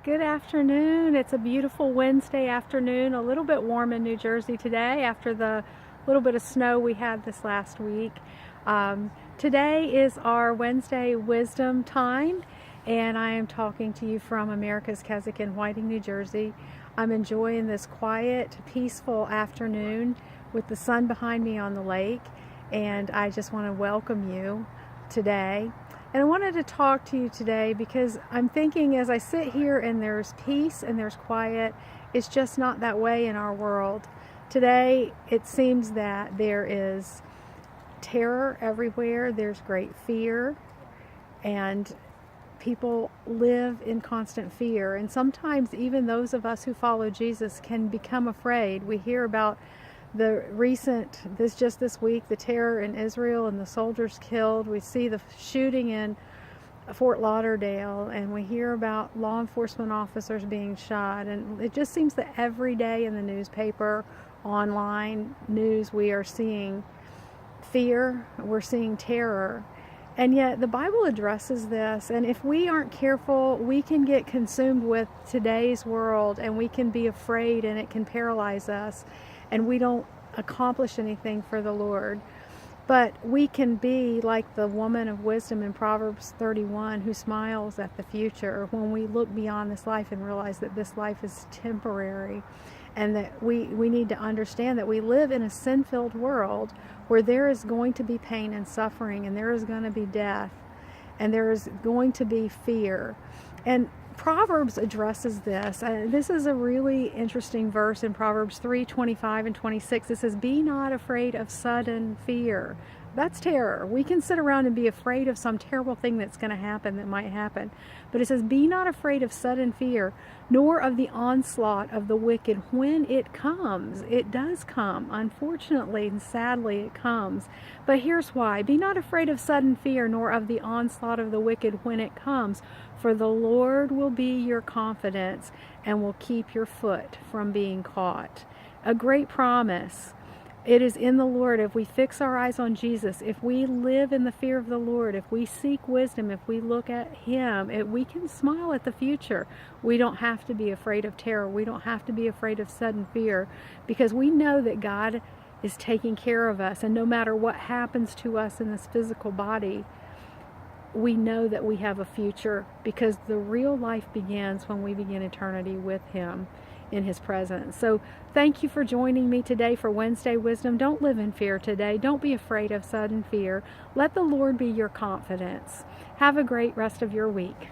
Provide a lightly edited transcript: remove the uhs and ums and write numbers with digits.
Good afternoon. It's a beautiful Wednesday afternoon, a little bit warm in New Jersey today after the little bit of snow we had this last week. Today is our Wednesday wisdom time, and I am talking to you from America's Keswick in Whiting, New Jersey. I'm enjoying this quiet, peaceful afternoon with the sun behind me on the lake, and I just want to welcome you today. And I wanted to talk to you today because I'm thinking as I sit here and there's peace and there's quiet, it's just not that way in our world. Today, it seems that there is terror everywhere, there's great fear, and people live in constant fear. And sometimes even those of us who follow Jesus can become afraid. We hear about just this week, the terror in Israel and the soldiers killed. We see the shooting in Fort Lauderdale, and we hear about law enforcement officers being shot. And it just seems that every day in the newspaper, online news, we are seeing fear, we're seeing terror. And yet the Bible addresses this, and if we aren't careful, we can get consumed with today's world, and we can be afraid, and it can paralyze us, and we don't accomplish anything for the Lord. But we can be like the woman of wisdom in Proverbs 31 who smiles at the future when we look beyond this life and realize that this life is temporary, and that we need to understand that we live in a sin-filled world where there is going to be pain and suffering, and there is going to be death, and there is going to be fear. And Proverbs addresses this. This is a really interesting verse in Proverbs 3:25 and 26. It says, "Be not afraid of sudden fear." That's terror. We can sit around and be afraid of some terrible thing that's going to happen, that might happen. But it says, "Be not afraid of sudden fear, nor of the onslaught of the wicked when it comes." It does come. Unfortunately and sadly, it comes. But here's why. "Be not afraid of sudden fear, nor of the onslaught of the wicked when it comes. For the Lord will be your confidence and will keep your foot from being caught." A great promise. It is in the Lord. If we fix our eyes on Jesus, if we live in the fear of the Lord, if we seek wisdom, if we look at Him, we can smile at the future. We don't have to be afraid of terror. We don't have to be afraid of sudden fear, because we know that God is taking care of us. And no matter what happens to us in this physical body, we know that we have a future, because the real life begins when we begin eternity with Him in His presence. So thank you for joining me today for Wednesday Wisdom. Don't live in fear today. Don't be afraid of sudden fear. Let the Lord be your confidence. Have a great rest of your week.